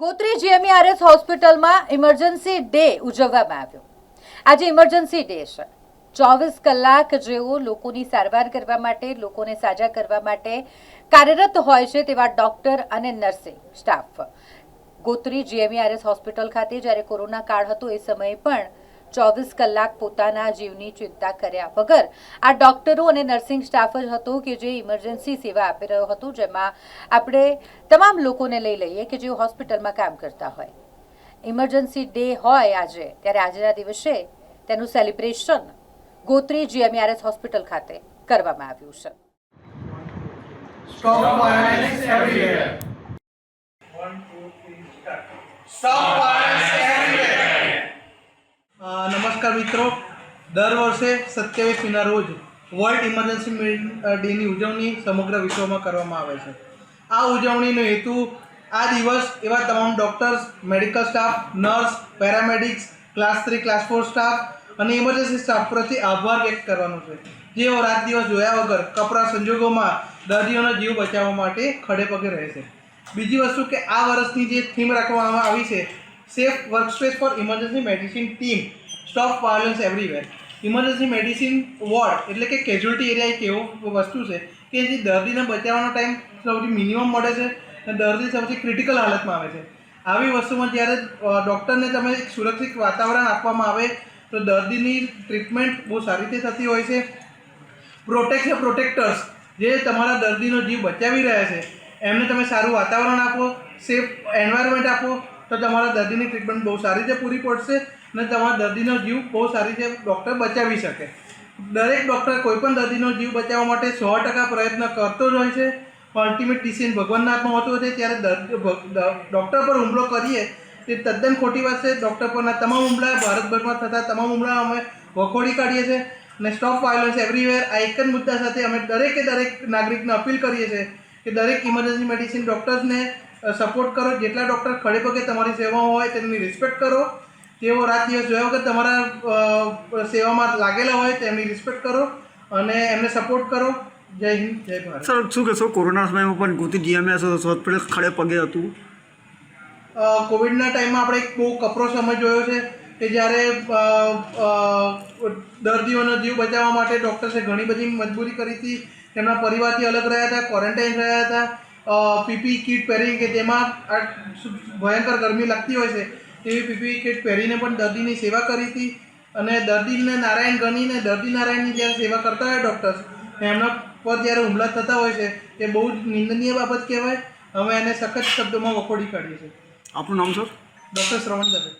Gotri GMERS હોસ્પિટલમાં emergency day ઉજવવામાં આવ્યો। આજે ઇમરજન્સી ડે છે। 24 કલાક જેઓ લોકોની સારવાર કરવા માટે, લોકોને સાજા કરવા માટે કાર્યરત હોય છે તેવા ડોક્ટર અને nursing staff Gotri GMERS hospital ખાતે જ્યારે કોરોના કાળ હતો એ સમયે પણ 24 કલાક પોતાના જીવની ચિંતા કર્યા વગર આ ડોક્ટરો અને નર્સિંગ સ્ટાફ જ હતો કે જે ઇમરજન્સી સેવા આપી રહ્યો હતો, જેમાં આપણે તમામ લોકોને લઈ લઈએ કે જેઓ હોસ્પિટલમાં કામ કરતા હોય। ઇમરજન્સી ડે હોય આજે, ત્યારે આજના દિવસે તેનું સેલિબ્રેશન ગોત્રી જીએમઈઆરએસ હોસ્પિટલ ખાતે કરવામાં આવ્યું છે। Stop violence everywhere. 1, 2, 3, start. Stop violence everywhere. નમસ્કાર મિત્રો, દર વર્ષે 27મીના રોજ વર્લ્ડ ઇમરજન્સી ડેની ઉજવણી સમગ્ર વિશ્વમાં કરવામાં આવે છે। આ ઉજવણીનો હેતુ આ દિવસ એવા તમામ doctors, medical staff, nurse, paramedics, class 3, class 4 staff અને ઇમરજન્સી સ્ટાફ પ્રત્યે આભાર વ્યક્ત કરવાનો છે, જેઓ રાત દિવસ જોયા વગર કપરા સંજોગોમાં દર્દીઓનો જીવ બચાવવા માટે ખડે પગે રહે છે। બીજી વસ્તુ કે આ વર્ષની જે થીમ રાખવામાં આવી છે, safe workspace for emergency medicine team, stop violence everywhere. Emergency medicine ward એટલે કે કેઝ્યુઅલ્ટી એરિયા એક એવો વસ્તુ છે કે જે દર્દીને બચાવવાનો ટાઈમ સૌથી મિનિમમ મળે છે અને દર્દી સૌથી ક્રિટિકલ હાલતમાં આવે છે। આવી વસ્તુમાં જ્યારે ડૉક્ટરને તમે એક સુરક્ષિત વાતાવરણ આપવામાં આવે તો દર્દીની ટ્રીટમેન્ટ બહુ સારી રીતે થતી હોય છે। પ્રોટેક્ટર્સ જે તમારા દર્દીનો જીવ બચાવી રહ્યા છે એમને તમે સારું વાતાવરણ આપો, સેફ એન્વાયરમેન્ટ આપો તો તમારા દર્દીની ટ્રીટમેન્ટ બહુ સારી રીતે પૂરી પડશે અને તમારા દર્દીનો જીવ બહુ સારી રીતે ડૉક્ટર બચાવી શકે। દરેક ડૉક્ટર કોઈપણ દર્દીનો જીવ બચાવવા માટે 100% પ્રયત્ન કરતો જ હોય છે। અલ્ટિમેટ ડિસિઝન ભગવાનના હાથમાં હોતું હોય છે, ત્યારે ડૉક્ટર પર હુમલો કરીએ તે તદ્દન ખોટી વાત છે। ડૉક્ટર પરના તમામ હુમલા, ભારતભરમાં થતા તમામ હુમલા અમે વખોડી કાઢીએ છીએ અને સ્ટોપ વાયોલન્સ એવરીવેર આ એક જ મુદ્દા સાથે અમે દરેક નાગરિકને અપીલ કરીએ છીએ કે દરેક ઇમરજન્સી મેડિસિન ડૉક્ટર્સને સપોર્ટ કરો। જેટલા ડૉક્ટર ખડે પગે તમારી સેવામાં હોય તેમની રિસ્પેક્ટ કરો, તેઓ રાત દિવસ જોયા વગર તમારા સેવામાં લાગેલા હોય તેમની રિસ્પેક્ટ કરો અને એમને સપોર્ટ કરો। જય હિન્દ, જય ભારત। સર, શું કહેશો, કોરોના સમયમાં પણ ગોત્રી જીએમઈઆરએસ હોસ્પિટલ ખડે પગે હતું? કોવિડના ટાઈમમાં આપણે એક બહુ કપરો સમય જોયો છે કે જ્યારે દર્દીઓનો જીવ બચાવવા માટે ડૉક્ટર્સે ઘણી બધી મજબૂરી કરી હતી, તેમના પરિવારથી અલગ રહ્યા હતા, ક્વોરન્ટાઇન રહ્યા હતા, પીપી કિટ પહેરી કે જેમાં ભયંકર ગરમી લાગતી હોય છે તેવી પીપી કિટ પહેરીને પણ દર્દીની સેવા કરી હતી અને દર્દીને નારાયણ ગણીને દર્દી નારાયણની જ્યારે સેવા કરતા હોય ડૉક્ટર્સ, એમના પર જ્યારે હુમલા થતા હોય છે એ બહુ જ નિંદનીય બાબત કહેવાય। અમે એને સખત શબ્દોમાં વખોડી કાઢીએ છીએ। આપનું નામ સર? ડૉક્ટર શ્રવણ દવે।